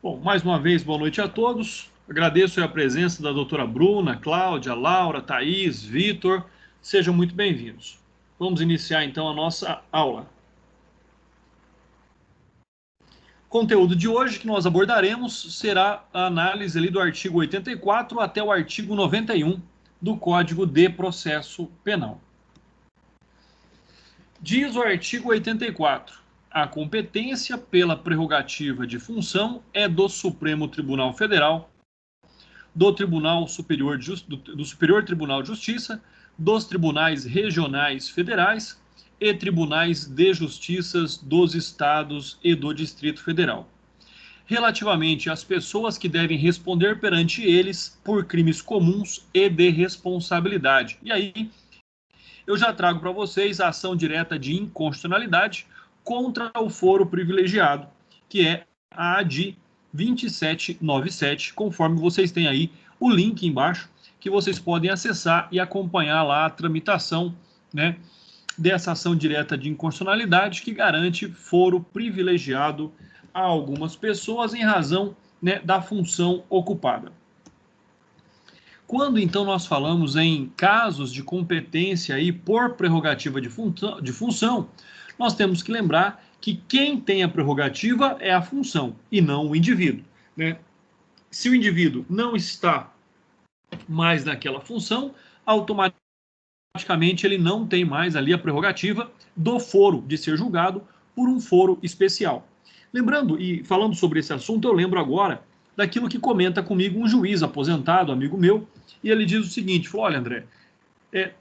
Bom, mais uma vez, boa noite a todos. Agradeço a presença da doutora Bruna, Cláudia, Laura, Thaís, Vitor. Sejam muito bem-vindos. Vamos iniciar então a nossa aula. O conteúdo de hoje que nós abordaremos será a análise ali do artigo 84 até o artigo 91 do Código de Processo Penal. Diz o artigo 84. A competência pela prerrogativa de função é do Supremo Tribunal Federal, do Superior Tribunal de Justiça, dos tribunais regionais federais e tribunais de justiças dos estados e do Distrito Federal, relativamente às pessoas que devem responder perante eles por crimes comuns e de responsabilidade. E aí, eu já trago para vocês a ação direta de inconstitucionalidade contra o foro privilegiado, que é a ADI 2797, conforme vocês têm aí o link embaixo, que vocês podem acessar e acompanhar lá a tramitação, né, dessa ação direta de inconstitucionalidade que garante foro privilegiado a algumas pessoas em razão, né, da função ocupada. Quando então nós falamos em casos de competência aí por prerrogativa de função, nós temos que lembrar que quem tem a prerrogativa é a função e não o indivíduo, né? Se o indivíduo não está mais naquela função, automaticamente ele não tem mais ali a prerrogativa do foro de ser julgado por um foro especial. Lembrando e falando sobre esse assunto, eu lembro agora daquilo que comenta comigo um juiz aposentado, amigo meu, e ele diz o seguinte, falou, olha, André,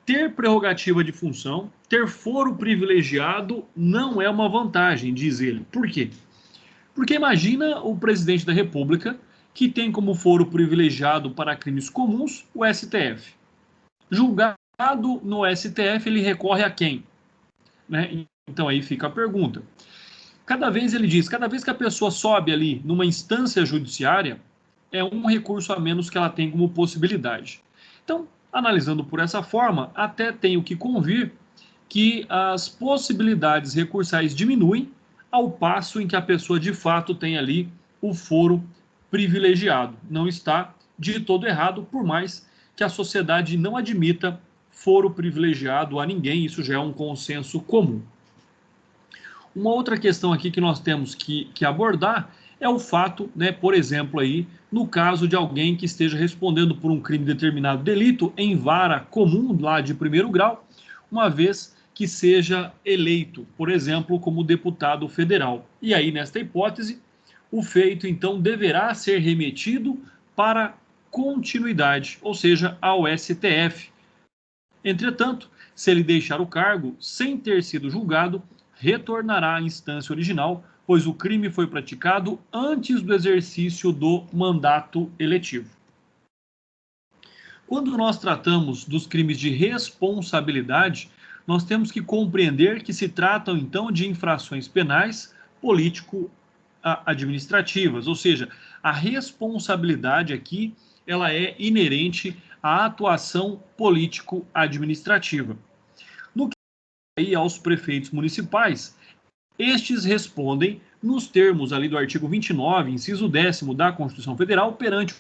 ter prerrogativa de função, ter foro privilegiado não é uma vantagem, diz ele. Por quê? Porque imagina o presidente da República que tem como foro privilegiado para crimes comuns o STF. Julgado no STF, ele recorre a quem? Né? Então aí fica a pergunta. Cada vez ele diz, cada vez que a pessoa sobe ali numa instância judiciária, é um recurso a menos que ela tem como possibilidade. Então, analisando por essa forma, até tenho que convir que as possibilidades recursais diminuem ao passo em que a pessoa de fato tem ali o foro privilegiado. Não está de todo errado, por mais que a sociedade não admita foro privilegiado a ninguém, isso já é um consenso comum. Uma outra questão aqui que nós temos que abordar é o fato, né, por exemplo, aí, no caso de alguém que esteja respondendo por um crime determinado delito em vara comum lá de primeiro grau, uma vez que seja eleito, por exemplo, como deputado federal. E aí, nesta hipótese, o feito, então, deverá ser remetido para continuidade, ou seja, ao STF. Entretanto, se ele deixar o cargo sem ter sido julgado, retornará à instância original, pois o crime foi praticado antes do exercício do mandato eletivo. Quando nós tratamos dos crimes de responsabilidade, nós temos que compreender que se tratam então de infrações penais político-administrativas, ou seja, a responsabilidade aqui ela é inerente à atuação político-administrativa. No que aí aos prefeitos municipais, estes respondem nos termos ali do artigo 29, inciso 10º da Constituição Federal, perante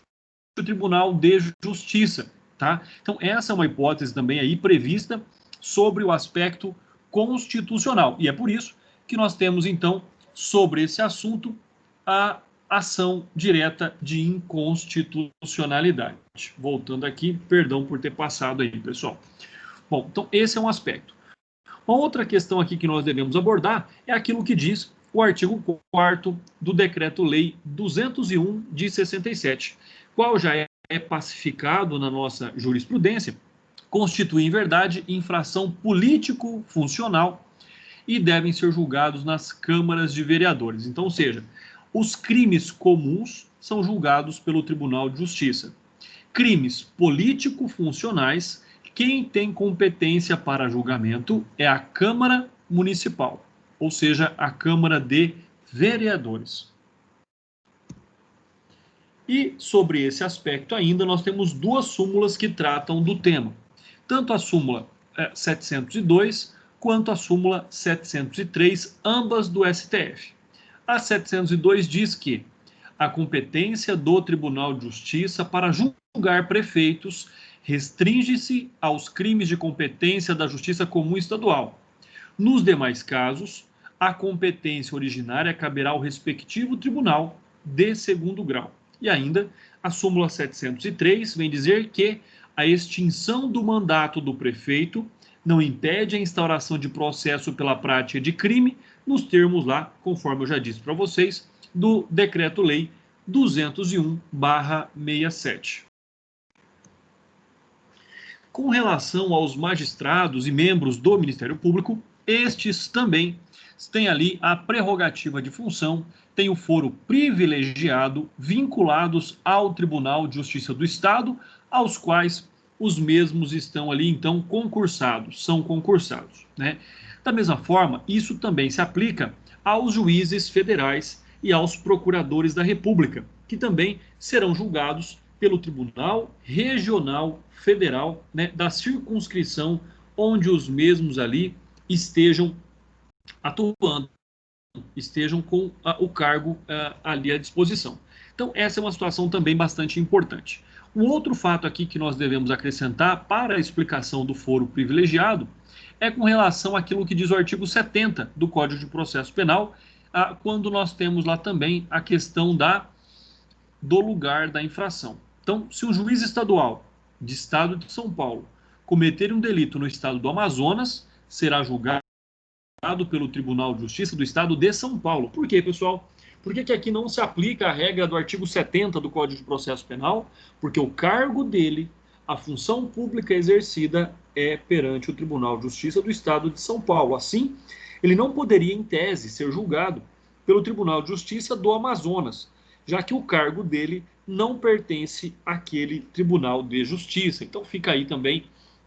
o Tribunal de Justiça, tá? Então, essa é uma hipótese também aí prevista sobre o aspecto constitucional. E é por isso que nós temos, então, sobre esse assunto, a ação direta de inconstitucionalidade. Voltando aqui, perdão por ter passado aí, pessoal. Bom, então esse é um aspecto. Uma outra questão aqui que nós devemos abordar é aquilo que diz o artigo 4º do Decreto-Lei 201 de 67, qual já é pacificado na nossa jurisprudência, constitui, em verdade, infração político-funcional e devem ser julgados nas câmaras de vereadores. Então, ou seja, os crimes comuns são julgados pelo Tribunal de Justiça. Crimes político-funcionais, quem tem competência para julgamento é a Câmara Municipal, ou seja, a Câmara de Vereadores. E sobre esse aspecto ainda, nós temos duas súmulas que tratam do tema. Tanto a súmula 702 quanto a súmula 703, ambas do STF. A 702 diz que a competência do Tribunal de Justiça para julgar prefeitos restringe-se aos crimes de competência da Justiça Comum Estadual. Nos demais casos, a competência originária caberá ao respectivo tribunal de segundo grau. E ainda, a súmula 703 vem dizer que a extinção do mandato do prefeito não impede a instauração de processo pela prática de crime, nos termos lá, conforme eu já disse para vocês, do Decreto-Lei 201/67. Com relação aos magistrados e membros do Ministério Público, estes também têm ali a prerrogativa de função, têm o foro privilegiado, vinculados ao Tribunal de Justiça do Estado, aos quais os mesmos estão ali, então, concursados, são concursados, né? Da mesma forma, isso também se aplica aos juízes federais e aos procuradores da República, que também serão julgados pelo Tribunal Regional Federal, né, da circunscrição onde os mesmos ali estejam atuando, estejam com o cargo ali à disposição. Então, essa é uma situação também bastante importante. Um outro fato aqui que nós devemos acrescentar para a explicação do foro privilegiado é com relação àquilo que diz o artigo 70 do Código de Processo Penal, quando nós temos lá também a questão do lugar da infração. Então, se um juiz estadual de Estado de São Paulo cometer um delito no Estado do Amazonas, será julgado pelo Tribunal de Justiça do Estado de São Paulo. Por quê, pessoal? Por que aqui não se aplica a regra do artigo 70 do Código de Processo Penal? Porque o cargo dele, a função pública exercida, é perante o Tribunal de Justiça do Estado de São Paulo. Assim, ele não poderia, em tese, ser julgado pelo Tribunal de Justiça do Amazonas, já que o cargo dele não pertence àquele Tribunal de Justiça. Então fica aí também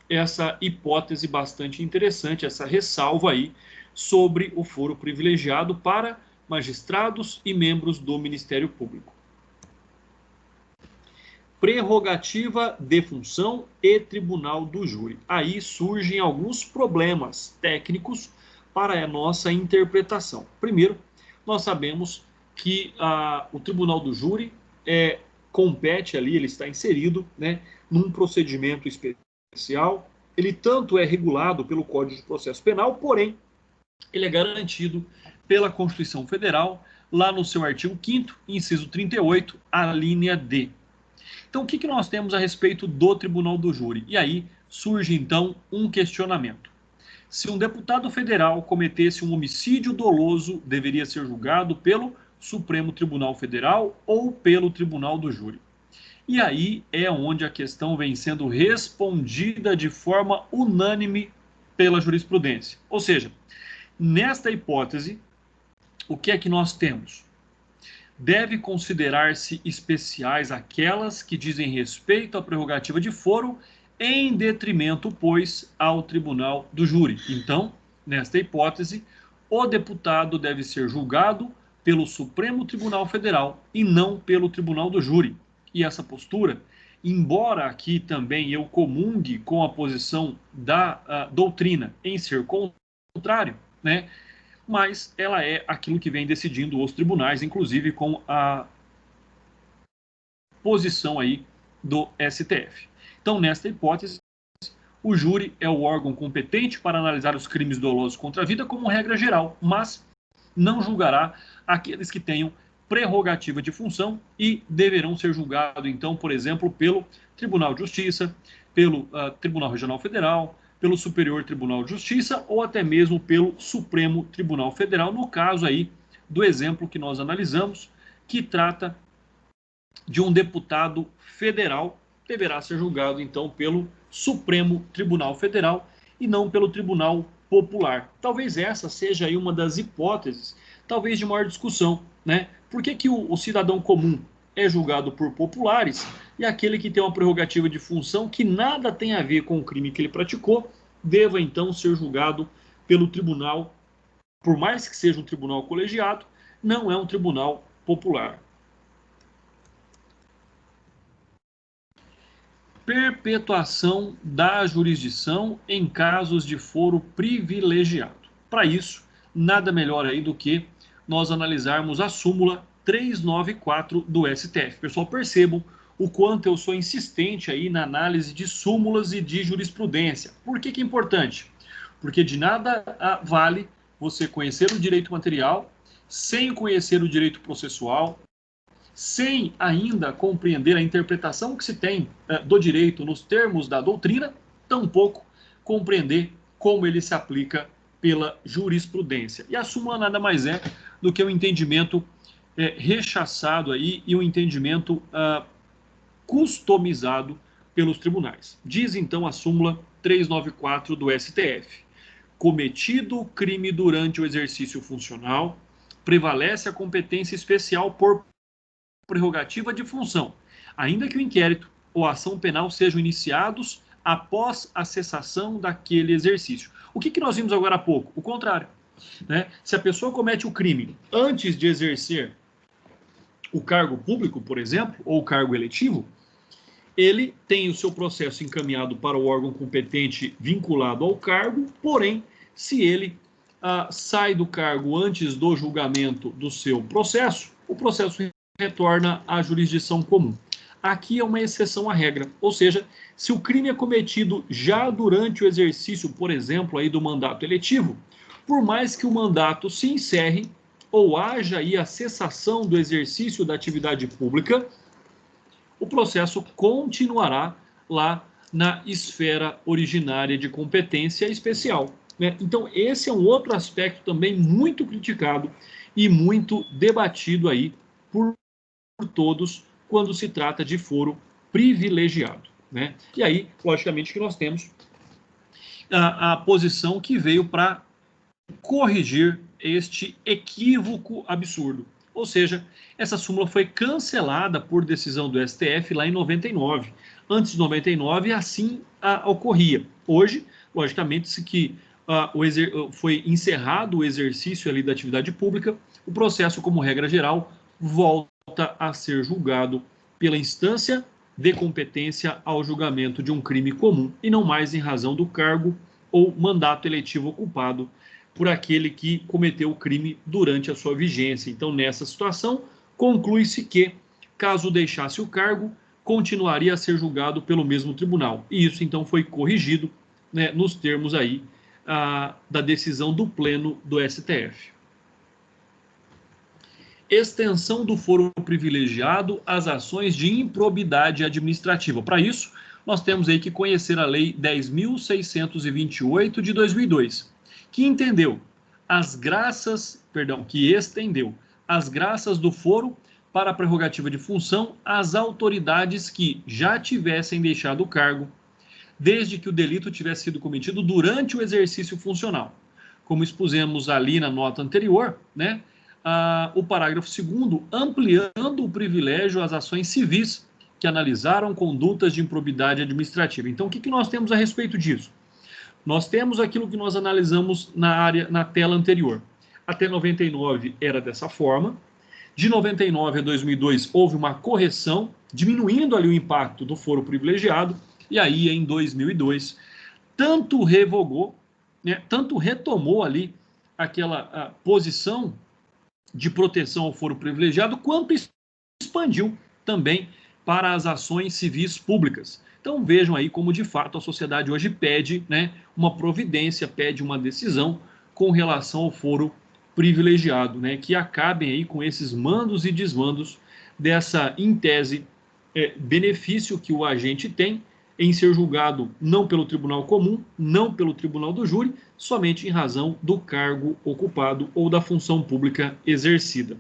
essa hipótese bastante interessante, essa ressalva aí sobre o foro privilegiado para magistrados e membros do Ministério Público. Prerrogativa de função e tribunal do júri. Aí surgem alguns problemas técnicos para a nossa interpretação. Primeiro, nós sabemos que o tribunal do júri compete ali, ele está inserido, né, num procedimento especial. Ele tanto é regulado pelo Código de Processo Penal, porém, ele é garantido pela Constituição Federal, lá no seu artigo 5º, inciso 38, a linha D. Então, o que nós temos a respeito do Tribunal do Júri? E aí surge, então, um questionamento. Se um deputado federal cometesse um homicídio doloso, deveria ser julgado pelo Supremo Tribunal Federal ou pelo Tribunal do Júri? E aí é onde a questão vem sendo respondida de forma unânime pela jurisprudência. Ou seja, nesta hipótese, o que é que nós temos? Deve considerar-se especiais aquelas que dizem respeito à prerrogativa de foro, em detrimento, pois, ao tribunal do júri. Então, nesta hipótese, o deputado deve ser julgado pelo Supremo Tribunal Federal e não pelo tribunal do júri. E essa postura, embora aqui também eu comungue com a posição da doutrina em ser contrário, né, mas ela é aquilo que vem decidindo os tribunais, inclusive com a posição aí do STF. Então, nesta hipótese, o júri é o órgão competente para analisar os crimes dolosos contra a vida como regra geral, mas não julgará aqueles que tenham prerrogativa de função e deverão ser julgados, então, por exemplo, pelo Tribunal de Justiça, pelo Tribunal Regional Federal, pelo Superior Tribunal de Justiça ou até mesmo pelo Supremo Tribunal Federal, no caso aí do exemplo que nós analisamos, que trata de um deputado federal, deverá ser julgado então pelo Supremo Tribunal Federal e não pelo Tribunal Popular. Talvez essa seja aí uma das hipóteses, talvez de maior discussão, né? Por que o cidadão comum é julgado por populares e aquele que tem uma prerrogativa de função que nada tem a ver com o crime que ele praticou, deva então ser julgado pelo tribunal, por mais que seja um tribunal colegiado, não é um tribunal popular. Perpetuação da jurisdição em casos de foro privilegiado. Para isso, nada melhor aí do que nós analisarmos a súmula 394 do STF. Pessoal, percebam o quanto eu sou insistente aí na análise de súmulas e de jurisprudência. Por que que é importante? Porque de nada vale você conhecer o direito material sem conhecer o direito processual, sem ainda compreender a interpretação que se tem do direito nos termos da doutrina, tampouco compreender como ele se aplica pela jurisprudência. E a súmula nada mais é do que um entendimento rechaçado aí e um entendimento customizado pelos tribunais. Diz então a súmula 394 do STF: cometido o crime durante o exercício funcional, prevalece a competência especial por prerrogativa de função, ainda que o inquérito ou a ação penal sejam iniciados após a cessação daquele exercício. O que nós vimos agora há pouco? O contrário, né? Se a pessoa comete o crime antes de exercer o cargo público, por exemplo, ou o cargo eletivo, ele tem o seu processo encaminhado para o órgão competente vinculado ao cargo, porém, se ele sai do cargo antes do julgamento do seu processo, o processo retorna à jurisdição comum. Aqui é uma exceção à regra, ou seja, se o crime é cometido já durante o exercício, por exemplo, aí do mandato eletivo, por mais que o mandato se encerre ou haja aí a cessação do exercício da atividade pública, o processo continuará lá na esfera originária de competência especial, né? Então, esse é um outro aspecto também muito criticado e muito debatido aí por todos quando se trata de foro privilegiado, né? E aí, logicamente, que nós temos a posição que veio para corrigir este equívoco absurdo. Ou seja, essa súmula foi cancelada por decisão do STF lá em 99. Antes de 99, assim ocorria. Hoje, logicamente, se que foi encerrado o exercício ali da atividade pública, o processo, como regra geral, volta a ser julgado pela instância de competência ao julgamento de um crime comum e não mais em razão do cargo ou mandato eletivo ocupado por aquele que cometeu o crime durante a sua vigência. Então, nessa situação, conclui-se que, caso deixasse o cargo, continuaria a ser julgado pelo mesmo tribunal. E isso, então, foi corrigido, né, nos termos aí da decisão do Pleno do STF. Extensão do foro privilegiado às ações de improbidade administrativa. Para isso, nós temos aí que conhecer a Lei 10.628 de 2002, que estendeu as graças do foro para a prerrogativa de função às autoridades que já tivessem deixado o cargo, desde que o delito tivesse sido cometido durante o exercício funcional. Como expusemos ali na nota anterior, né? O parágrafo 2º, ampliando o privilégio às ações civis que analisaram condutas de improbidade administrativa. Então, o que nós temos a respeito disso? Nós temos aquilo que nós analisamos na tela anterior. Até 99 era dessa forma. De 99 a 2002 houve uma correção, diminuindo ali o impacto do foro privilegiado. E aí, em 2002, tanto revogou, né, tanto retomou ali aquela posição de proteção ao foro privilegiado, quanto expandiu também para as ações civis públicas. Então vejam aí como de fato a sociedade hoje pede, né, uma providência, pede uma decisão com relação ao foro privilegiado, né, que acabem aí com esses mandos e desmandos dessa, em tese, benefício que o agente tem em ser julgado não pelo tribunal comum, não pelo tribunal do júri, somente em razão do cargo ocupado ou da função pública exercida.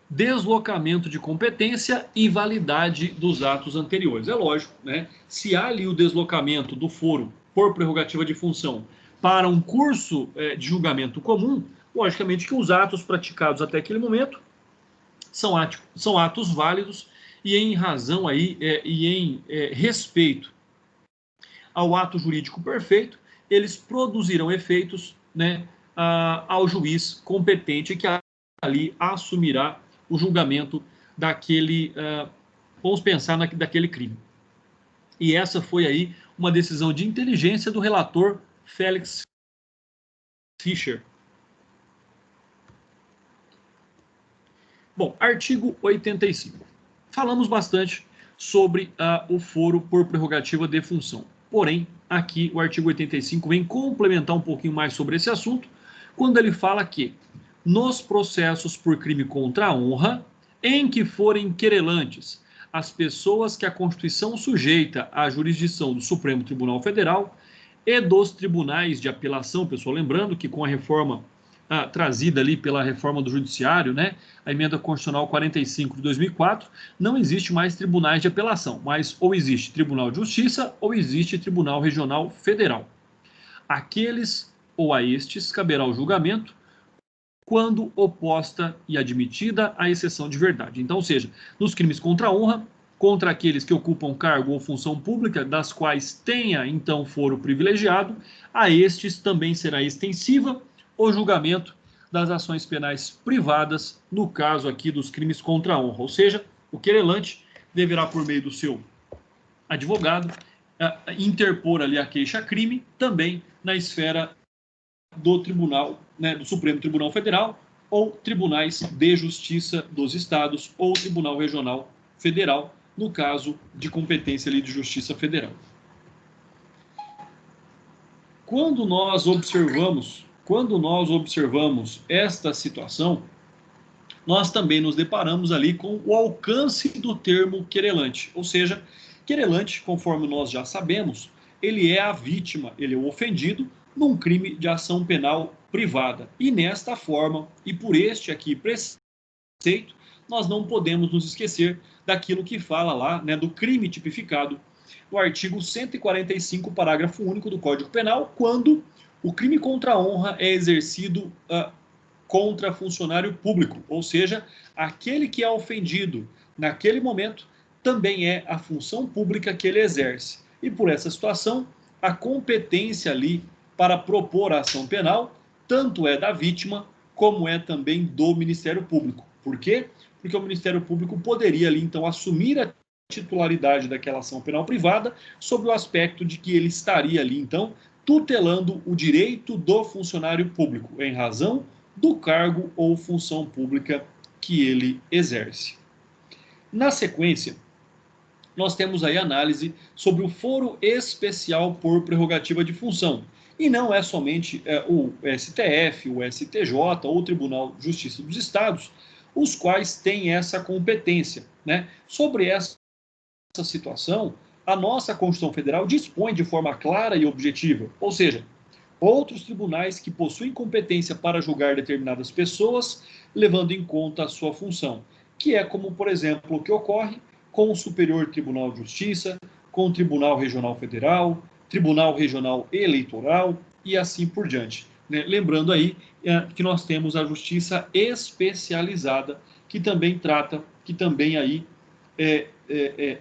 Deslocamento de competência e validade dos atos anteriores. É lógico, né? Se há ali o deslocamento do foro por prerrogativa de função para um curso de julgamento comum, logicamente que os atos praticados até aquele momento são atos válidos e em razão aí e em respeito ao ato jurídico perfeito, eles produzirão efeitos, né, ao juiz competente que ali assumirá o julgamento daquele, vamos pensar daquele crime. E essa foi aí uma decisão de inteligência do relator Félix Fischer. Bom, artigo 85. Falamos bastante sobre o foro por prerrogativa de função. Porém, aqui o artigo 85 vem complementar um pouquinho mais sobre esse assunto, quando ele fala que nos processos por crime contra a honra, em que forem querelantes as pessoas que a Constituição sujeita à jurisdição do Supremo Tribunal Federal e dos tribunais de apelação, pessoal, lembrando que com a reforma trazida ali pela reforma do judiciário, né, a emenda constitucional 45 de 2004, não existe mais tribunais de apelação, mas ou existe Tribunal de Justiça ou existe Tribunal Regional Federal. Aqueles ou a estes caberá o julgamento quando oposta e admitida a exceção de verdade. Então, ou seja, nos crimes contra a honra, contra aqueles que ocupam cargo ou função pública, das quais tenha então foro privilegiado, a estes também será extensiva o julgamento das ações penais privadas, no caso aqui dos crimes contra a honra. Ou seja, o querelante deverá, por meio do seu advogado, interpor ali a queixa-crime também na esfera do Tribunal, né, do Supremo Tribunal Federal, ou tribunais de justiça dos estados, ou Tribunal Regional Federal, no caso de competência ali de Justiça Federal. Quando nós observamos esta situação, nós também nos deparamos ali com o alcance do termo querelante, ou seja, querelante, conforme nós já sabemos, ele é a vítima, ele é o ofendido num crime de ação penal privada. E nesta forma, e por este aqui preceito, nós não podemos nos esquecer daquilo que fala lá, né, do crime tipificado no artigo 145, parágrafo único do Código Penal, quando o crime contra a honra é exercido contra funcionário público, ou seja, aquele que é ofendido naquele momento também é a função pública que ele exerce. E por essa situação, a competência ali para propor a ação penal tanto é da vítima como é também do Ministério Público. Por quê? Porque o Ministério Público poderia ali então assumir a titularidade daquela ação penal privada sob o aspecto de que ele estaria ali então tutelando o direito do funcionário público em razão do cargo ou função pública que ele exerce. Na sequência, nós temos aí análise sobre o foro especial por prerrogativa de função. E não é somente o STF, o STJ ou o Tribunal de Justiça dos Estados, os quais têm essa competência, né? Sobre essa situação, a nossa Constituição Federal dispõe de forma clara e objetiva, ou seja, outros tribunais que possuem competência para julgar determinadas pessoas, levando em conta a sua função, que é como, por exemplo, o que ocorre com o Superior Tribunal de Justiça, com o Tribunal Regional Federal, Tribunal Regional Eleitoral e assim por diante. Né? Lembrando aí que nós temos a Justiça Especializada, que também trata, que também aí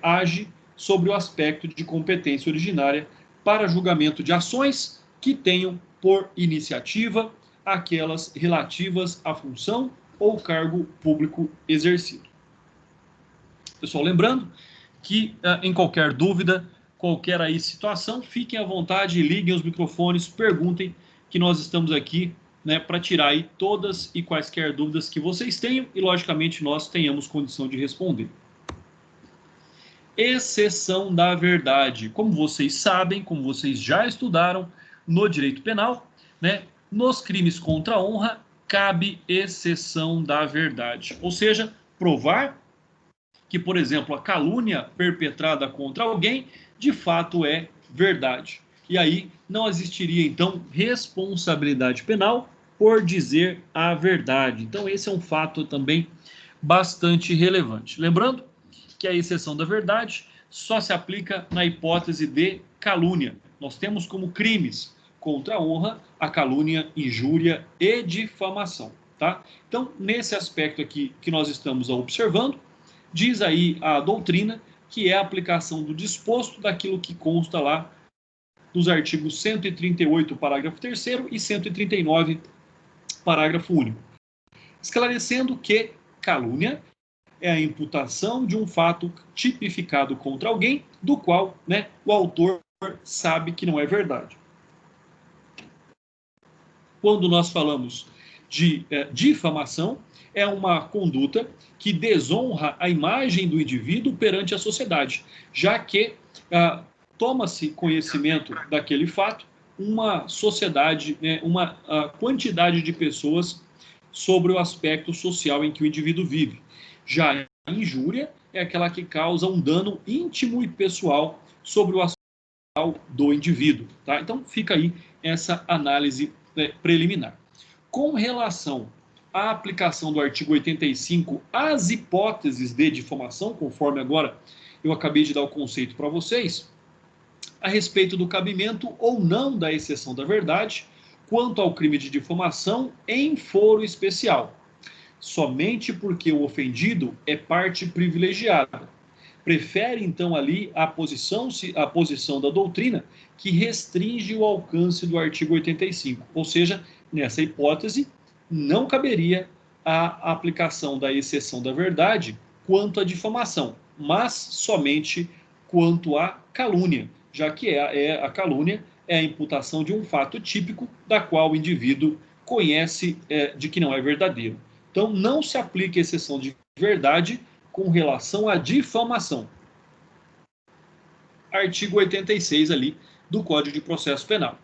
age sobre o aspecto de competência originária para julgamento de ações que tenham por iniciativa aquelas relativas à função ou cargo público exercido. Pessoal, lembrando que em qualquer dúvida, qualquer aí situação, fiquem à vontade, liguem os microfones, perguntem, que nós estamos aqui, né, para tirar aí todas e quaisquer dúvidas que vocês tenham e, logicamente, nós tenhamos condição de responder. Exceção da verdade. Como vocês sabem, como vocês já estudaram no direito penal, né, nos crimes contra a honra, cabe exceção da verdade. Ou seja, provar que, por exemplo, a calúnia perpetrada contra alguém, de fato é verdade. E aí não existiria, então, responsabilidade penal por dizer a verdade. Então, esse é um fato também bastante relevante. Lembrando que a exceção da verdade só se aplica na hipótese de calúnia. Nós temos como crimes contra a honra a calúnia, injúria e difamação. Tá? Então, nesse aspecto aqui que nós estamos observando, diz aí a doutrina que é a aplicação do disposto daquilo que consta lá dos artigos 138, parágrafo 3º e 139, parágrafo único. Esclarecendo que calúnia é a imputação de um fato tipificado contra alguém, do qual, né, o autor sabe que não é verdade. Quando nós falamos de difamação é uma conduta que desonra a imagem do indivíduo perante a sociedade, já que toma-se conhecimento daquele fato uma sociedade, né, uma quantidade de pessoas sobre o aspecto social em que o indivíduo vive. Já a injúria é aquela que causa um dano íntimo e pessoal sobre o aspecto do indivíduo. Tá? Então fica aí essa análise preliminar. Com relação à aplicação do artigo 85 às hipóteses de difamação, conforme agora eu acabei de dar o conceito para vocês, a respeito do cabimento ou não da exceção da verdade, quanto ao crime de difamação em foro especial, somente porque o ofendido é parte privilegiada. Prefere, então, ali a posição da doutrina que restringe o alcance do artigo 85. Ou seja, nessa hipótese, não caberia a aplicação da exceção da verdade quanto à difamação, mas somente quanto à calúnia, já que a calúnia é a imputação de um fato típico da qual o indivíduo conhece de que não é verdadeiro. Então, não se aplica a exceção de verdade com relação à difamação. Artigo 86 ali do Código de Processo Penal.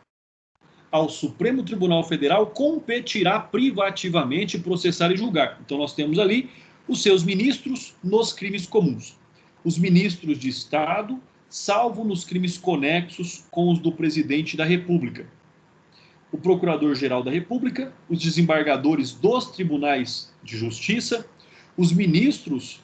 Ao Supremo Tribunal Federal competirá privativamente processar e julgar. Então nós temos ali os seus ministros nos crimes comuns. Os ministros de Estado, salvo nos crimes conexos com os do Presidente da República. O Procurador-Geral da República, os desembargadores dos Tribunais de Justiça, os ministros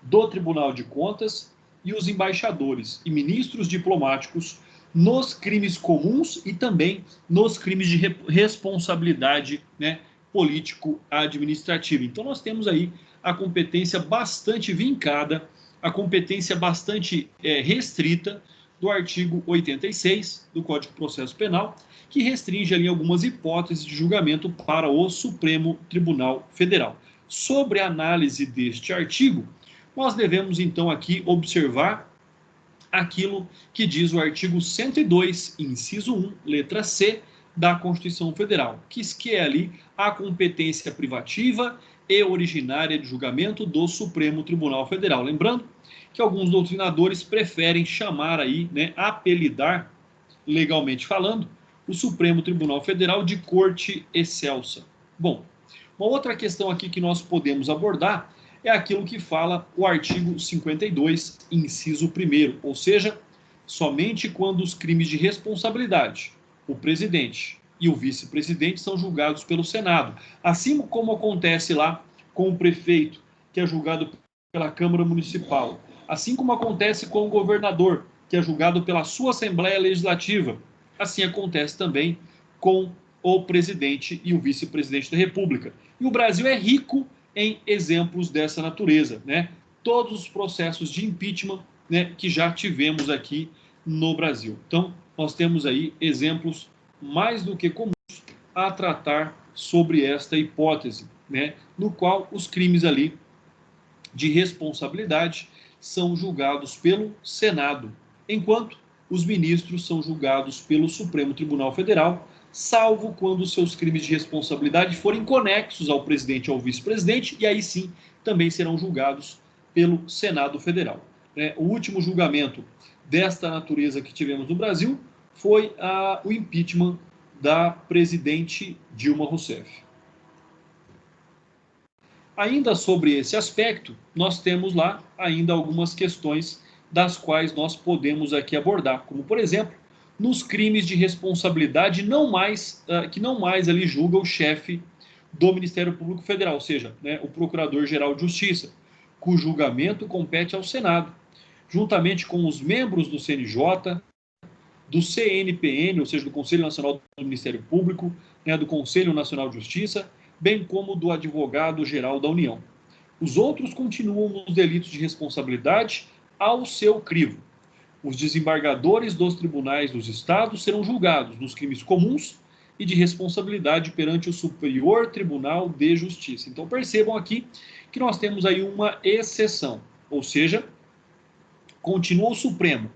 do Tribunal de Contas e os embaixadores e ministros diplomáticos nos crimes comuns e também nos crimes de responsabilidade, né, político-administrativa. Então nós temos aí a competência bastante vincada, a competência bastante restrita do artigo 86 do Código de Processo Penal, que restringe ali algumas hipóteses de julgamento para o Supremo Tribunal Federal. Sobre a análise deste artigo, nós devemos então aqui observar aquilo que diz o artigo 102, inciso 1, letra C, da Constituição Federal, que é ali a competência privativa e originária de julgamento do Supremo Tribunal Federal. Lembrando que alguns doutrinadores preferem chamar aí, né, apelidar, legalmente falando, o Supremo Tribunal Federal de Corte Excelsa. Bom, uma outra questão aqui que nós podemos abordar é aquilo que fala o artigo 52, inciso 1º, ou seja, somente quando os crimes de responsabilidade, o presidente e o vice-presidente são julgados pelo Senado, assim como acontece lá com o prefeito, que é julgado pela Câmara Municipal, assim como acontece com o governador, que é julgado pela sua Assembleia Legislativa, assim acontece também com o presidente e o vice-presidente da República. E o Brasil é rico em exemplos dessa natureza, né? Todos os processos de impeachment, né, que já tivemos aqui no Brasil. Então, nós temos aí exemplos mais do que comuns a tratar sobre esta hipótese, né, no qual os crimes ali de responsabilidade são julgados pelo Senado, enquanto os ministros são julgados pelo Supremo Tribunal Federal, salvo quando seus crimes de responsabilidade forem conexos ao presidente ou ao vice-presidente, e aí sim também serão julgados pelo Senado Federal. O último julgamento desta natureza que tivemos no Brasil foi o impeachment da presidente Dilma Rousseff. Ainda sobre esse aspecto, nós temos lá ainda algumas questões das quais nós podemos aqui abordar, como por exemplo, nos crimes de responsabilidade que não mais ali julga o chefe do Ministério Público Federal, ou seja, né, o Procurador-Geral de Justiça, cujo julgamento compete ao Senado, juntamente com os membros do CNJ, do CNPM, ou seja, do Conselho Nacional do Ministério Público, né, do Conselho Nacional de Justiça, bem como do Advogado-Geral da União. Os outros continuam nos delitos de responsabilidade ao seu crivo. Os desembargadores dos tribunais dos estados serão julgados nos crimes comuns e de responsabilidade perante o Superior Tribunal de Justiça. Então percebam aqui que nós temos aí uma exceção, ou seja, continua o Supremo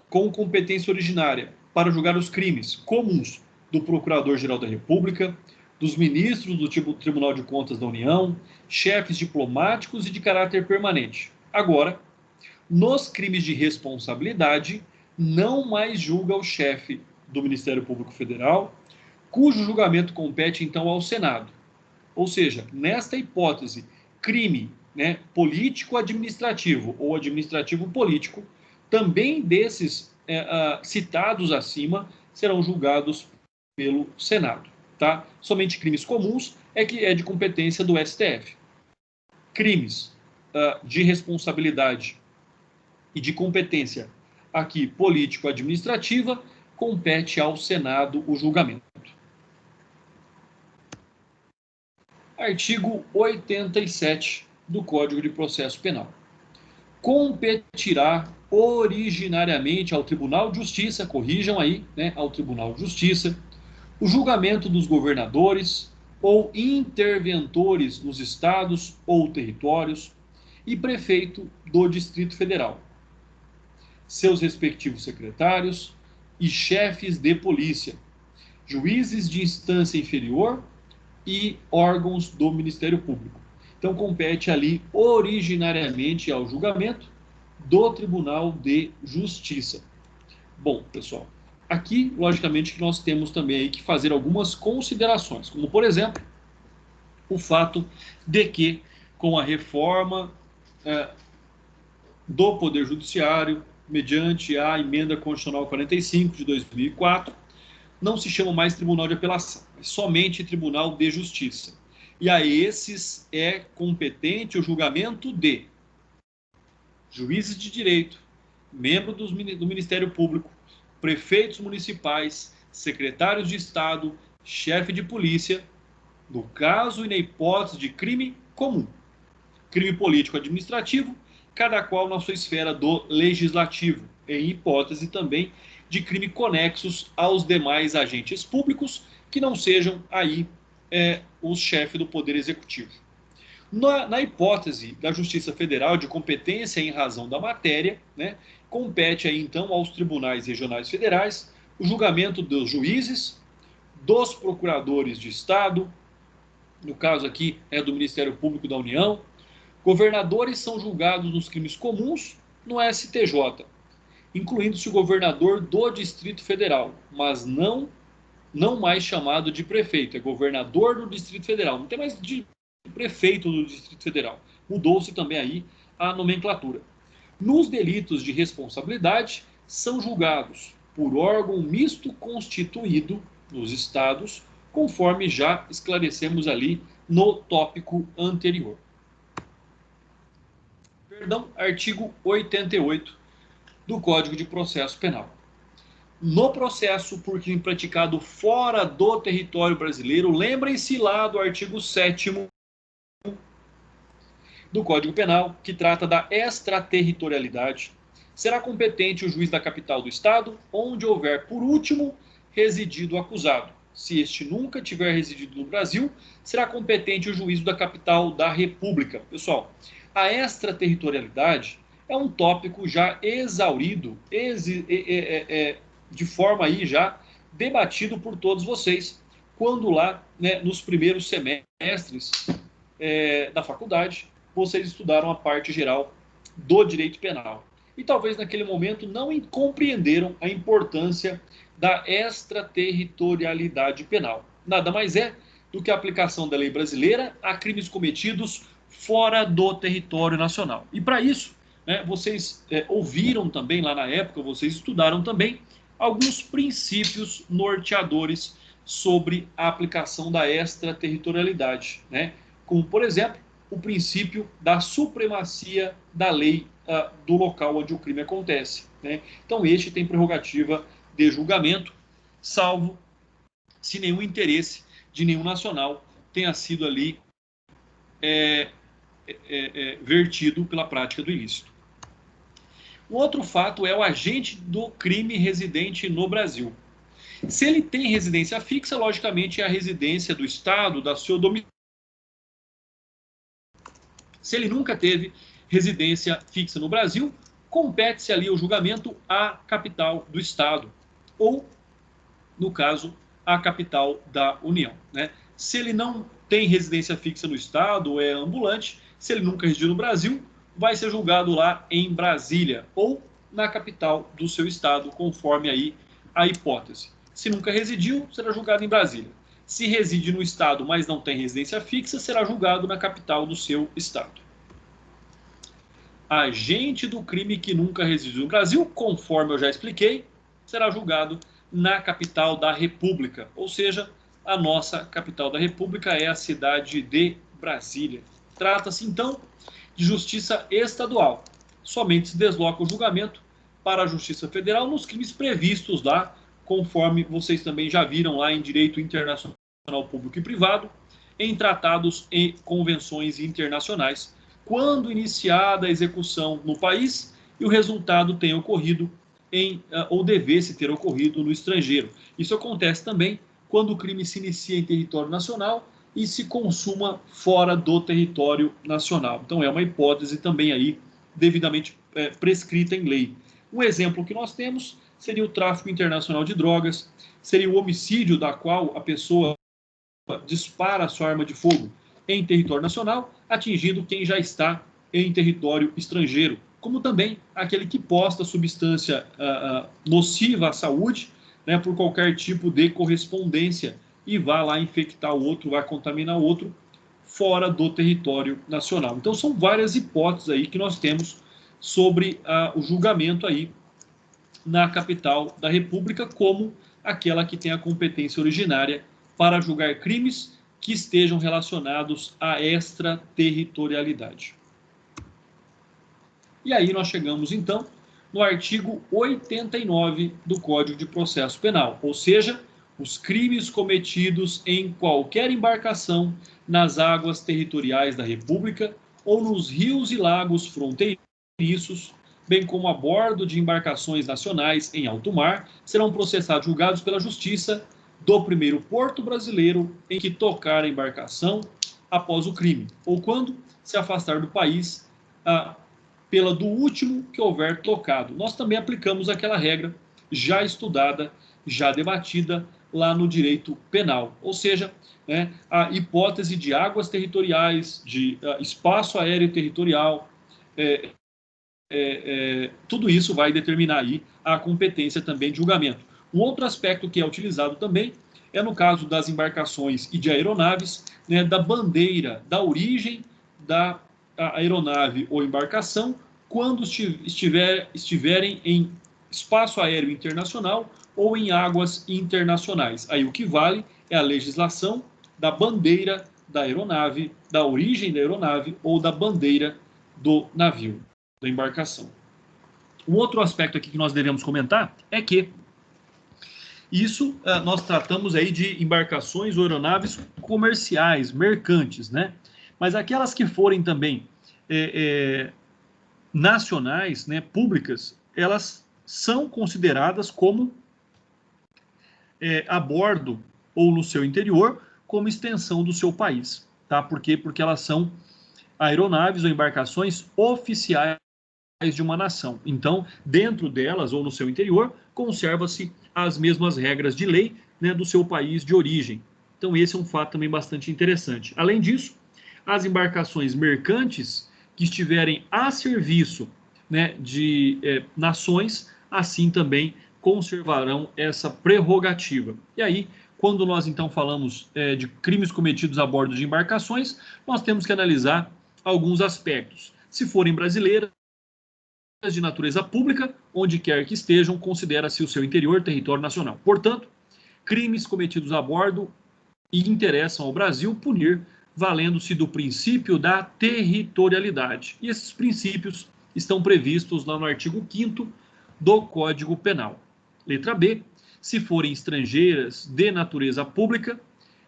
com competência originária para julgar os crimes comuns do Procurador-Geral da República, dos ministros do Tribunal de Contas da União, chefes diplomáticos e de caráter permanente. Agora, nos crimes de responsabilidade, não mais julga o chefe do Ministério Público Federal, cujo julgamento compete então ao Senado. Ou seja, nesta hipótese, crime, né, político-administrativo ou administrativo-político, também desses citados acima serão julgados pelo Senado. Tá? Somente crimes comuns é que é de competência do STF. Crimes de responsabilidade e de competência aqui político-administrativa, compete ao Senado o julgamento. Artigo 87 do Código de Processo Penal. Competirá originariamente ao Tribunal de Justiça, corrijam aí, né, ao Tribunal de Justiça, o julgamento dos governadores ou interventores nos estados ou territórios e prefeito do Distrito Federal, seus respectivos secretários e chefes de polícia, juízes de instância inferior e órgãos do Ministério Público. Então, compete ali originariamente ao julgamento do Tribunal de Justiça. Bom, pessoal, aqui, logicamente, que nós temos também que fazer algumas considerações, como, por exemplo, o fato de que, com a reforma do Poder Judiciário, mediante a Emenda Constitucional 45 de 2004, não se chama mais Tribunal de Apelação, é somente Tribunal de Justiça. E a esses é competente o julgamento de juízes de direito, membros do Ministério Público, prefeitos municipais, secretários de Estado, chefe de polícia, no caso e na hipótese de crime comum, crime político administrativo, cada qual na sua esfera do legislativo, em hipótese também de crime conexos aos demais agentes públicos que não sejam aí os chefes do Poder Executivo. Na hipótese da Justiça Federal de competência em razão da matéria, né, compete aí então aos tribunais regionais federais o julgamento dos juízes, dos procuradores de Estado, no caso aqui é do Ministério Público da União. Governadores são julgados nos crimes comuns no STJ, incluindo-se o governador do Distrito Federal, mas não mais chamado de prefeito, é governador do Distrito Federal, não tem mais de prefeito do Distrito Federal. Mudou-se também aí a nomenclatura. Nos delitos de responsabilidade, são julgados por órgão misto constituído nos estados, conforme já esclarecemos ali no tópico anterior. Perdão, artigo 88 do Código de Processo Penal. No processo por crime praticado fora do território brasileiro, lembrem-se lá do artigo 7º do Código Penal, que trata da extraterritorialidade, será competente o juiz da capital do estado, onde houver, por último, residido o acusado. Se este nunca tiver residido no Brasil, será competente o juízo da capital da República. Pessoal, a extraterritorialidade é um tópico já exaurido, de forma aí já debatido por todos vocês, quando lá, né, nos primeiros semestres da faculdade, vocês estudaram a parte geral do direito penal. E talvez naquele momento não compreenderam a importância da extraterritorialidade penal. Nada mais é do que a aplicação da lei brasileira a crimes cometidos fora do território nacional. E para isso, né, vocês ouviram também lá na época, vocês estudaram também alguns princípios norteadores sobre a aplicação da extraterritorialidade, né? Como, por exemplo, o princípio da supremacia da lei do local onde o crime acontece, né? Então, este tem prerrogativa de julgamento, salvo se nenhum interesse de nenhum nacional tenha sido ali vertido pela prática do ilícito. O outro fato é o agente do crime residente no Brasil. Se ele tem residência fixa, logicamente é a residência do Estado, da seu domicílio. Se ele nunca teve residência fixa no Brasil, compete-se ali o julgamento à capital do Estado, ou, no caso, à capital da União, né? Se ele não tem residência fixa no estado, ou é ambulante, se ele nunca residiu no Brasil, vai ser julgado lá em Brasília ou na capital do seu estado, conforme aí a hipótese. Se nunca residiu, será julgado em Brasília. Se reside no estado, mas não tem residência fixa, será julgado na capital do seu estado. Agente do crime que nunca residiu no Brasil, conforme eu já expliquei, será julgado na capital da República, ou seja, a nossa capital da República é a cidade de Brasília. Trata-se, então, de justiça estadual. Somente se desloca o julgamento para a Justiça Federal nos crimes previstos lá, conforme vocês também já viram lá em Direito Internacional Público e Privado, em tratados e convenções internacionais, quando iniciada a execução no país e o resultado tenha ocorrido ou devesse ter ocorrido no estrangeiro. Isso acontece também quando o crime se inicia em território nacional e se consuma fora do território nacional. Então é uma hipótese também aí devidamente prescrita em lei. Um exemplo que nós temos seria o tráfico internacional de drogas, seria o homicídio da qual a pessoa dispara a sua arma de fogo em território nacional, atingindo quem já está em território estrangeiro, como também aquele que posta substância nociva à saúde, né, por qualquer tipo de correspondência e vá lá infectar o outro, vai contaminar o outro fora do território nacional. Então são várias hipóteses aí que nós temos sobre o julgamento aí na capital da República, como aquela que tem a competência originária para julgar crimes que estejam relacionados à extraterritorialidade. E aí nós chegamos, então, no artigo 89 do Código de Processo Penal, ou seja, os crimes cometidos em qualquer embarcação nas águas territoriais da República ou nos rios e lagos fronteiriços, bem como a bordo de embarcações nacionais em alto mar, serão processados e julgados pela Justiça do primeiro porto brasileiro em que tocar a embarcação após o crime, ou quando se afastar do país pela do último que houver tocado. Nós também aplicamos aquela regra já estudada, já debatida lá no direito penal, ou seja, né, a hipótese de águas territoriais, de espaço aéreo territorial, tudo isso vai determinar aí a competência também de julgamento. Um outro aspecto que é utilizado também é no caso das embarcações e de aeronaves, né, da bandeira, da origem da aeronave ou embarcação, quando estiverem em espaço aéreo internacional ou em águas internacionais. Aí o que vale é a legislação da bandeira da aeronave, da origem da aeronave ou da bandeira do navio, da embarcação. Um outro aspecto aqui que nós devemos comentar é que isso nós tratamos aí de embarcações ou aeronaves comerciais, mercantes, né? Mas aquelas que forem também nacionais, né, públicas, elas são consideradas como a bordo ou no seu interior, como extensão do seu país, tá? Por quê? Porque elas são aeronaves ou embarcações oficiais de uma nação. Então, dentro delas ou no seu interior, conserva-se as mesmas regras de lei, né, do seu país de origem. Então, esse é um fato também bastante interessante. Além disso, as embarcações mercantes que estiverem a serviço, né, de nações, assim também conservarão essa prerrogativa. E aí, quando nós então falamos de crimes cometidos a bordo de embarcações, nós temos que analisar alguns aspectos. Se forem brasileiras, de natureza pública, onde quer que estejam, considera-se o seu interior território nacional. Portanto, crimes cometidos a bordo e interessam ao Brasil punir, valendo-se do princípio da territorialidade. E esses princípios estão previstos lá no artigo 5º do Código Penal. Letra B. Se forem estrangeiras de natureza pública,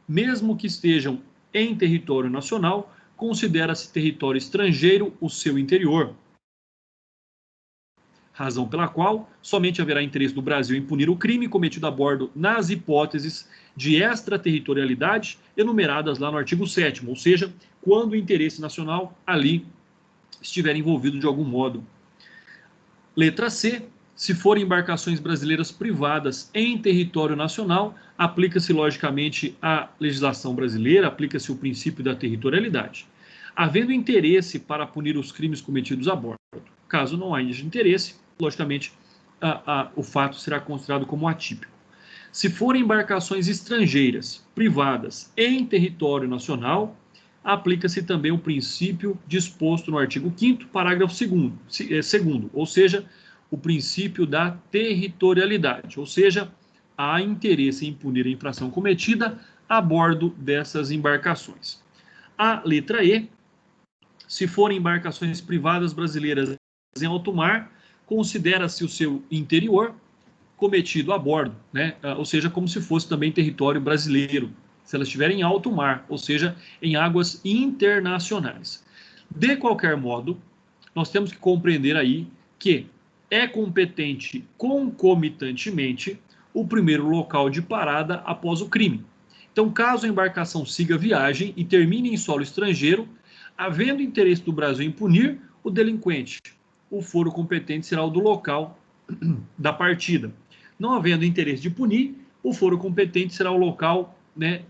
mesmo que estejam em território nacional, considera-se território estrangeiro o seu interior, razão pela qual somente haverá interesse do Brasil em punir o crime cometido a bordo nas hipóteses de extraterritorialidade enumeradas lá no artigo 7º, ou seja, quando o interesse nacional ali estiver envolvido de algum modo. Letra C. Se forem embarcações brasileiras privadas em território nacional, aplica-se logicamente a legislação brasileira, aplica-se o princípio da territorialidade, havendo interesse para punir os crimes cometidos a bordo. Caso não haja interesse, logicamente, o fato será considerado como atípico. Se forem embarcações estrangeiras, privadas, em território nacional, aplica-se também o princípio disposto no artigo 5º, parágrafo 2º, ou seja, o princípio da territorialidade, ou seja, há interesse em punir a infração cometida a bordo dessas embarcações. A letra E, se forem embarcações privadas brasileiras em alto mar, considera-se o seu interior cometido a bordo, né? Ou seja, como se fosse também território brasileiro, se elas estiverem em alto mar, ou seja, em águas internacionais. De qualquer modo, nós temos que compreender aí que é competente concomitantemente o primeiro local de parada após o crime. Então, caso a embarcação siga viagem e termine em solo estrangeiro, havendo interesse do Brasil em punir o delinquente, o foro competente será o do local da partida. Não havendo interesse de punir, o foro competente será o local, né,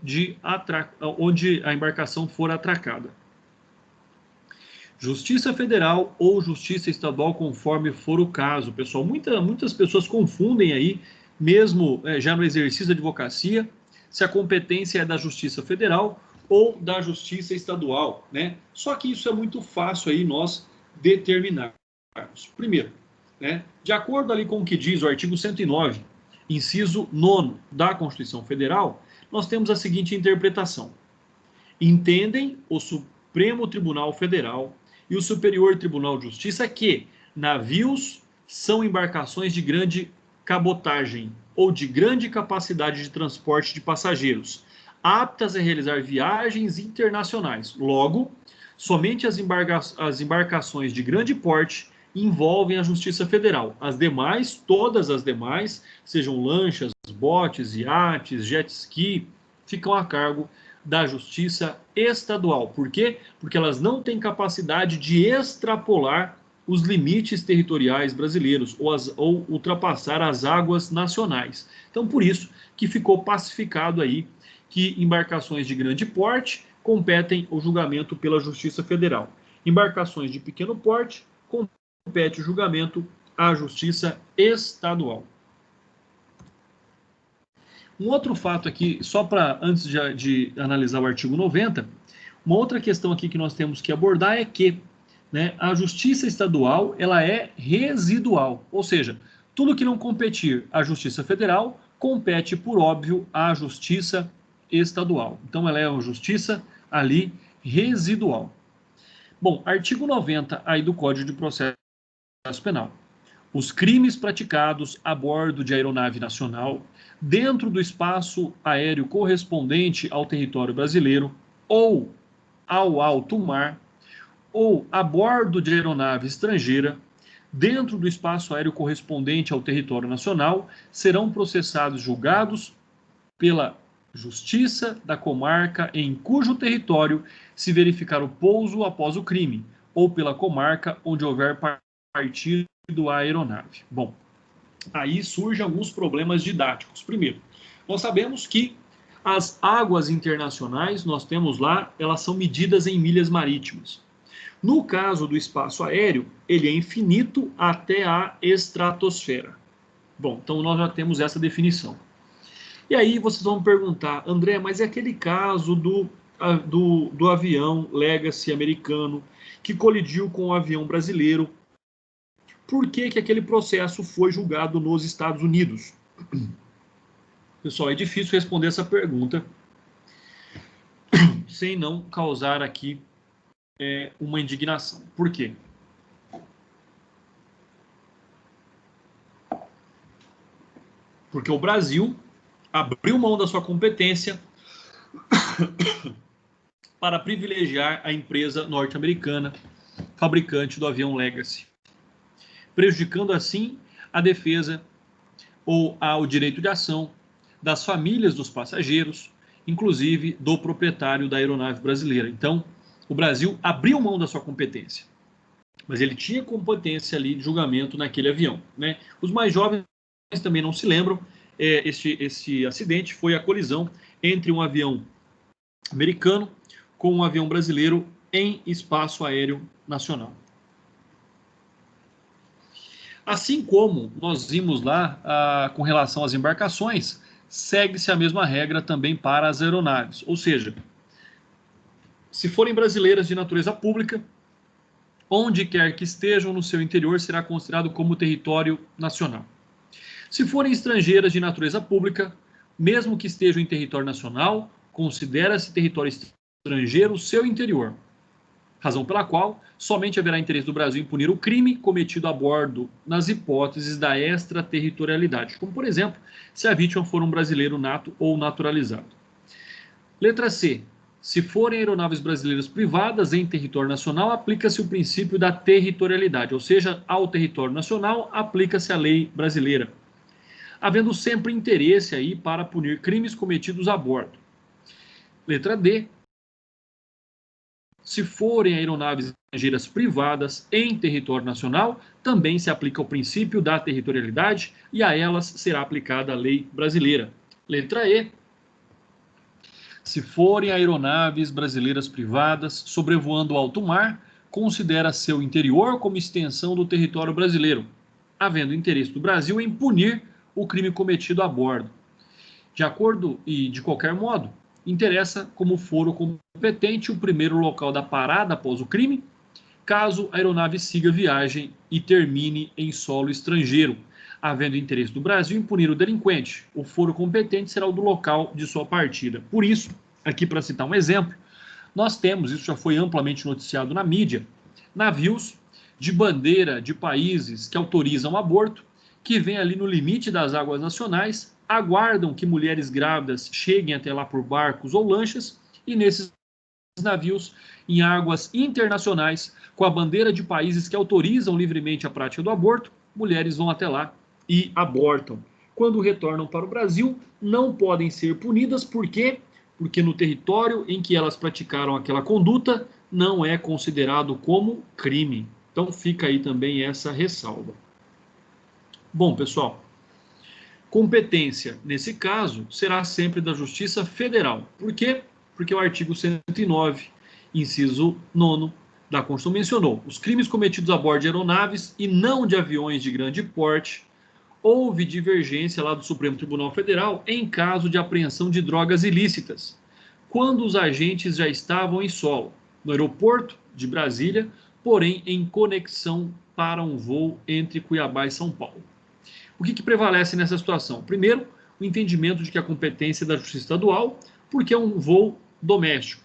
onde a embarcação for atracada. Justiça Federal ou Justiça Estadual, conforme for o caso. Pessoal, muitas pessoas confundem aí, mesmo já no exercício da advocacia, se a competência é da Justiça Federal ou da Justiça Estadual, né? Só que isso é muito fácil aí nós determinarmos. Primeiro, né, de acordo ali com o que diz o artigo 109, inciso 9º da Constituição Federal, nós temos a seguinte interpretação: entendem o Supremo Tribunal Federal e o Superior Tribunal de Justiça que navios são embarcações de grande cabotagem ou de grande capacidade de transporte de passageiros, aptas a realizar viagens internacionais. Logo, somente as embarcações de grande porte envolvem a Justiça Federal. As demais, todas as demais, sejam lanchas, botes, iates, jet ski, ficam a cargo da Justiça Estadual. Por quê? Porque elas não têm capacidade de extrapolar os limites territoriais brasileiros ou ultrapassar as águas nacionais. Então, por isso que ficou pacificado aí que embarcações de grande porte competem o julgamento pela Justiça Federal. Embarcações de pequeno porte compete o julgamento à Justiça Estadual. Um outro fato aqui, só para antes de analisar o artigo 90, uma outra questão aqui que nós temos que abordar é que, né, a Justiça Estadual ela é residual, ou seja, tudo que não competir à Justiça Federal compete, por óbvio, à Justiça Estadual. Então, ela é uma justiça ali residual. Bom, artigo 90 aí do Código de Processo Penal. Os crimes praticados a bordo de aeronave nacional, dentro do espaço aéreo correspondente ao território brasileiro ou ao alto mar, ou a bordo de aeronave estrangeira, dentro do espaço aéreo correspondente ao território nacional, serão processados e julgados pela Justiça da comarca em cujo território se verificar o pouso após o crime, ou pela comarca onde houver partido a aeronave. Bom, aí surgem alguns problemas didáticos. Primeiro, nós sabemos que as águas internacionais, nós temos lá, elas são medidas em milhas marítimas. No caso do espaço aéreo, ele é infinito até a estratosfera. Bom, então nós já temos essa definição. E aí vocês vão perguntar, André, mas é aquele caso do avião Legacy americano que colidiu com o avião brasileiro? Por que aquele processo foi julgado nos Estados Unidos? Pessoal, é difícil responder essa pergunta sem não causar aqui uma indignação. Por quê? Porque o Brasil abriu mão da sua competência para privilegiar a empresa norte-americana, fabricante do avião Legacy, prejudicando assim a defesa ou ao direito de ação das famílias dos passageiros, inclusive do proprietário da aeronave brasileira. Então, o Brasil abriu mão da sua competência. Mas ele tinha competência ali de julgamento naquele avião, né? Os mais jovens também não se lembram, esse acidente foi a colisão entre um avião americano com um avião brasileiro em espaço aéreo nacional. Assim como nós vimos lá com relação às embarcações, segue-se a mesma regra também para as aeronaves, ou seja, se forem brasileiras de natureza pública, onde quer que estejam no seu interior será considerado como território nacional. Se forem estrangeiras de natureza pública, mesmo que estejam em território nacional, considera-se território estrangeiro o seu interior. Razão pela qual somente haverá interesse do Brasil em punir o crime cometido a bordo nas hipóteses da extraterritorialidade, como, por exemplo, se a vítima for um brasileiro nato ou naturalizado. Letra C. Se forem aeronaves brasileiras privadas em território nacional, aplica-se o princípio da territorialidade, ou seja, ao território nacional aplica-se a lei brasileira, havendo sempre interesse aí para punir crimes cometidos a bordo. Letra D. Se forem aeronaves estrangeiras privadas em território nacional, também se aplica o princípio da territorialidade e a elas será aplicada a lei brasileira. Letra E. Se forem aeronaves brasileiras privadas sobrevoando o alto mar, considera seu interior como extensão do território brasileiro, havendo interesse do Brasil em punir o crime cometido a bordo. De acordo e de qualquer modo, interessa como foro competente o primeiro local da parada após o crime, caso a aeronave siga viagem e termine em solo estrangeiro, havendo interesse do Brasil em punir o delinquente. O foro competente será o do local de sua partida. Por isso, aqui para citar um exemplo, nós temos, isso já foi amplamente noticiado na mídia, navios de bandeira de países que autorizam aborto, que vêm ali no limite das águas nacionais, aguardam que mulheres grávidas cheguem até lá por barcos ou lanchas, e nesses navios, em águas internacionais, com a bandeira de países que autorizam livremente a prática do aborto, mulheres vão até lá e abortam. Quando retornam para o Brasil, não podem ser punidas, por quê? Porque no território em que elas praticaram aquela conduta, não é considerado como crime. Então fica aí também essa ressalva. Bom, pessoal, competência, nesse caso, será sempre da Justiça Federal. Por quê? Porque o artigo 109, inciso 9 da Constituição mencionou: os crimes cometidos a bordo de aeronaves e não de aviões de grande porte. Houve divergência lá do Supremo Tribunal Federal em caso de apreensão de drogas ilícitas, quando os agentes já estavam em solo, no aeroporto de Brasília, porém em conexão para um voo entre Cuiabá e São Paulo. O que prevalece nessa situação? Primeiro, o entendimento de que a competência é da Justiça Estadual, porque é um voo doméstico,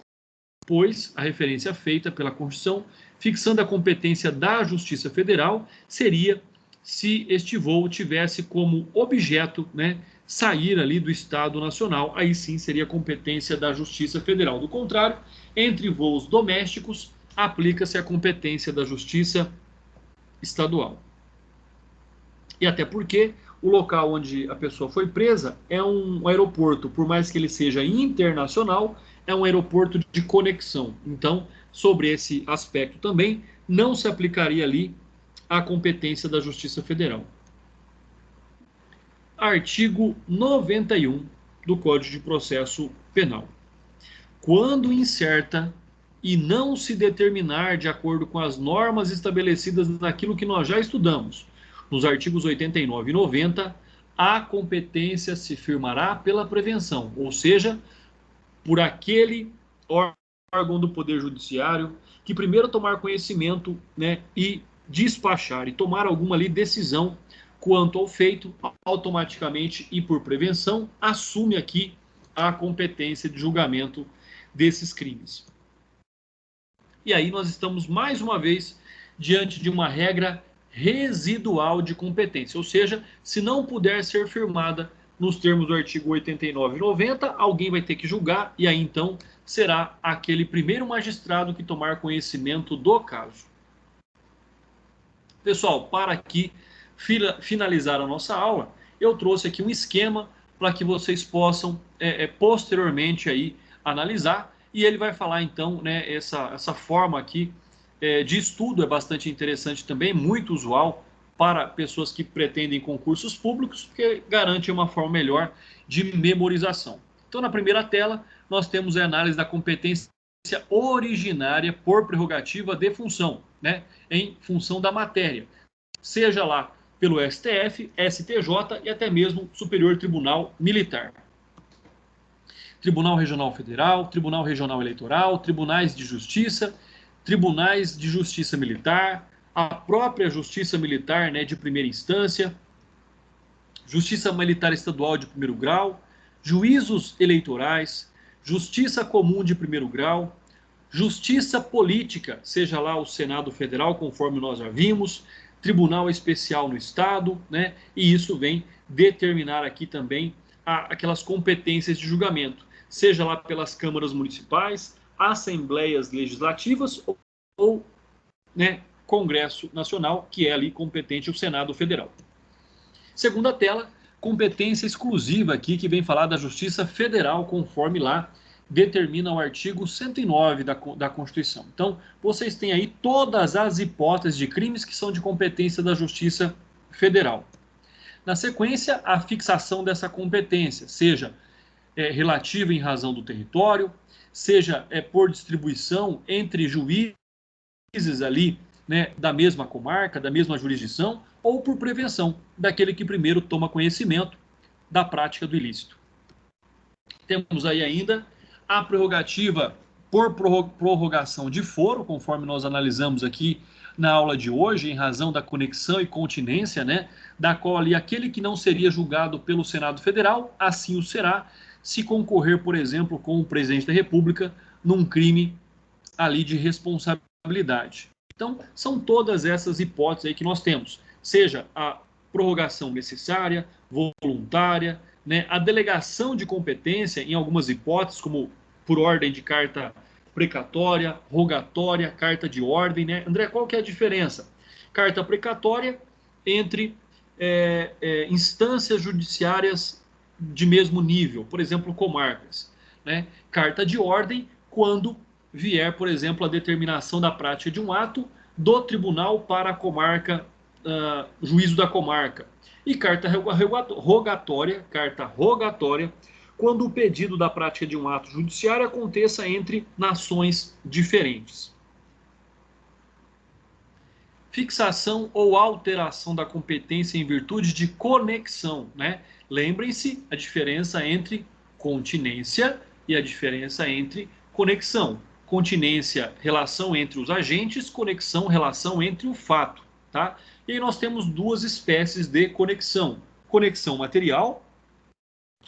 pois a referência feita pela Constituição, fixando a competência da Justiça Federal, seria se este voo tivesse como objeto, sair ali do Estado Nacional, aí sim seria competência da Justiça Federal. Do contrário, entre voos domésticos, aplica-se a competência da Justiça Estadual. E até porque o local onde a pessoa foi presa é um aeroporto, por mais que ele seja internacional, é um aeroporto de conexão. Então, sobre esse aspecto também, não se aplicaria ali a competência da Justiça Federal. Artigo 91 do Código de Processo Penal. Quando incerta e não se determinar de acordo com as normas estabelecidas naquilo que nós já estudamos, nos artigos 89 e 90, a competência se firmará pela prevenção, ou seja, por aquele órgão do Poder Judiciário que primeiro tomar conhecimento, e despachar e tomar alguma ali decisão quanto ao feito, automaticamente e por prevenção, assume aqui a competência de julgamento desses crimes. E aí nós estamos mais uma vez diante de uma regra residual de competência, ou seja, se não puder ser firmada nos termos do artigo 89 e 90, alguém vai ter que julgar, e aí então será aquele primeiro magistrado que tomar conhecimento do caso. Pessoal, para aqui finalizar a nossa aula, eu trouxe aqui um esquema para que vocês possam posteriormente aí analisar, e ele vai falar então, essa forma aqui de estudo é bastante interessante também, muito usual para pessoas que pretendem concursos públicos, porque garante uma forma melhor de memorização. Então, na primeira tela, nós temos a análise da competência originária por prerrogativa de função, né, em função da matéria, seja lá pelo STF, STJ e até mesmo Superior Tribunal Militar. Tribunal Regional Federal, Tribunal Regional Eleitoral, Tribunais de Justiça, Tribunais de Justiça Militar, a própria Justiça Militar, né, de primeira instância, Justiça Militar Estadual de primeiro grau, juízos eleitorais, Justiça Comum de primeiro grau, Justiça Política, seja lá o Senado Federal, conforme nós já vimos, Tribunal Especial no Estado, né, e isso vem determinar aqui também aquelas competências de julgamento, seja lá pelas câmaras municipais, assembleias legislativas ou né, Congresso Nacional, que é ali competente o Senado Federal. Segunda tela, competência exclusiva aqui, que vem falar da Justiça Federal, conforme lá determina o artigo 109 da Constituição. Então, vocês têm aí todas as hipóteses de crimes que são de competência da Justiça Federal. Na sequência, a fixação dessa competência, seja relativa em razão do território, seja por distribuição entre juízes ali, né, da mesma comarca, da mesma jurisdição, ou por prevenção daquele que primeiro toma conhecimento da prática do ilícito. Temos aí ainda a prerrogativa por prorrogação de foro, conforme nós analisamos aqui na aula de hoje, em razão da conexão e continência, né, da qual ali aquele que não seria julgado pelo Senado Federal, assim o será, se concorrer, por exemplo, com o presidente da República num crime ali de responsabilidade. Então, são todas essas hipóteses aí que nós temos, seja a prorrogação necessária, voluntária, né, a delegação de competência em algumas hipóteses, como por ordem de carta precatória, rogatória, carta de ordem, né? André, qual que é a diferença? Carta precatória entre instâncias judiciárias de mesmo nível, por exemplo, comarcas, né? Carta de ordem, quando vier, por exemplo, a determinação da prática de um ato do tribunal para a comarca, juízo da comarca. E carta rogatória, quando o pedido da prática de um ato judiciário aconteça entre nações diferentes. Fixação ou alteração da competência em virtude de conexão, né? Lembrem-se a diferença entre continência e a diferença entre conexão. Continência, relação entre os agentes, conexão, relação entre o fato, tá? E aí nós temos duas espécies de conexão. Conexão material,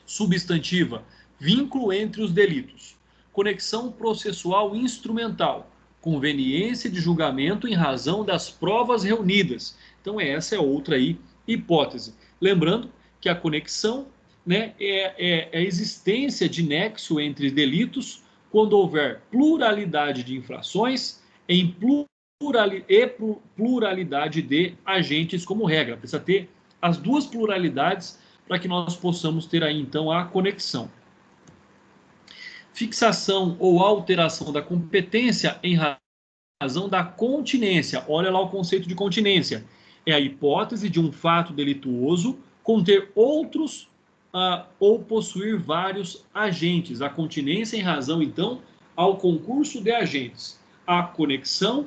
substantiva, vínculo entre os delitos. Conexão processual instrumental, conveniência de julgamento em razão das provas reunidas. Então essa é outra aí hipótese. Lembrando que a conexão, né, é a existência de nexo entre delitos quando houver pluralidade de infrações em pluralidade de agentes como regra. Precisa ter as duas pluralidades para que nós possamos ter aí então a conexão. Fixação ou alteração da competência em razão da continência. Olha lá o conceito de continência. É a hipótese de um fato delituoso conter outros ou possuir vários agentes. A continência em razão, então, ao concurso de agentes. A conexão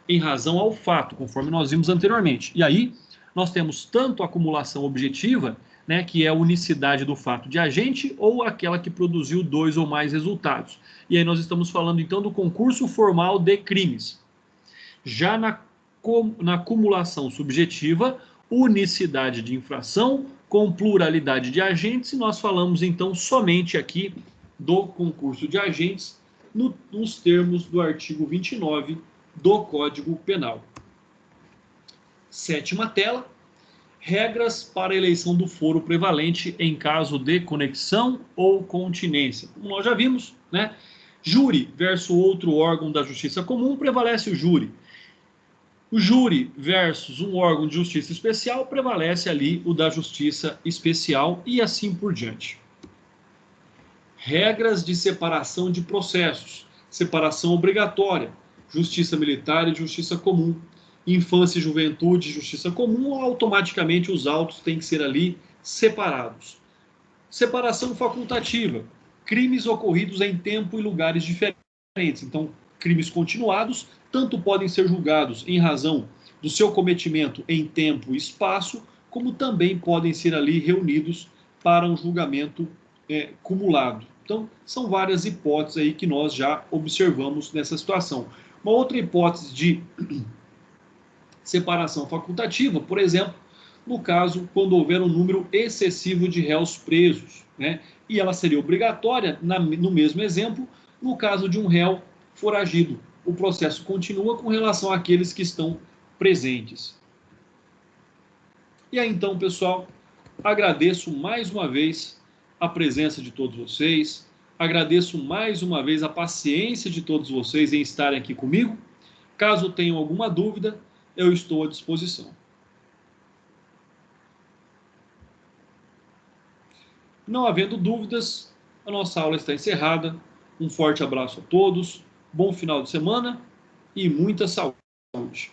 em razão ao fato, conforme nós vimos anteriormente. E aí, nós temos tanto a acumulação objetiva, né, que é a unicidade do fato de agente, ou aquela que produziu dois ou mais resultados. E aí nós estamos falando, então, do concurso formal de crimes. Já na acumulação subjetiva, unicidade de infração com pluralidade de agentes, e nós falamos, então, somente aqui do concurso de agentes, nos termos do artigo 29 do Código Penal. Sétima tela, regras para a eleição do foro prevalente em caso de conexão ou continência. Como nós já vimos, né? Júri versus outro órgão da justiça comum, prevalece o júri. O júri versus um órgão de justiça especial, prevalece ali o da justiça especial e assim por diante. Regras de separação de processos. Separação obrigatória. justiça militar e justiça comum. Infância e juventude, justiça comum, automaticamente os autos têm que ser ali separados. Separação facultativa. Crimes ocorridos em tempo e lugares diferentes. Então, crimes continuados tanto podem ser julgados em razão do seu cometimento em tempo e espaço, como também podem ser ali reunidos para um julgamento cumulado. Então, são várias hipóteses aí que nós já observamos nessa situação. Uma outra hipótese de separação facultativa, por exemplo, no caso, quando houver um número excessivo de réus presos, né? E ela seria obrigatória, no mesmo exemplo, no caso de um réu foragido. O processo continua com relação àqueles que estão presentes. E aí, então, pessoal, agradeço mais uma vez a presença de todos vocês, agradeço mais uma vez a paciência de todos vocês em estarem aqui comigo. Caso tenham alguma dúvida, eu estou à disposição. Não havendo dúvidas, a nossa aula está encerrada. Um forte abraço a todos, bom final de semana e muita saúde.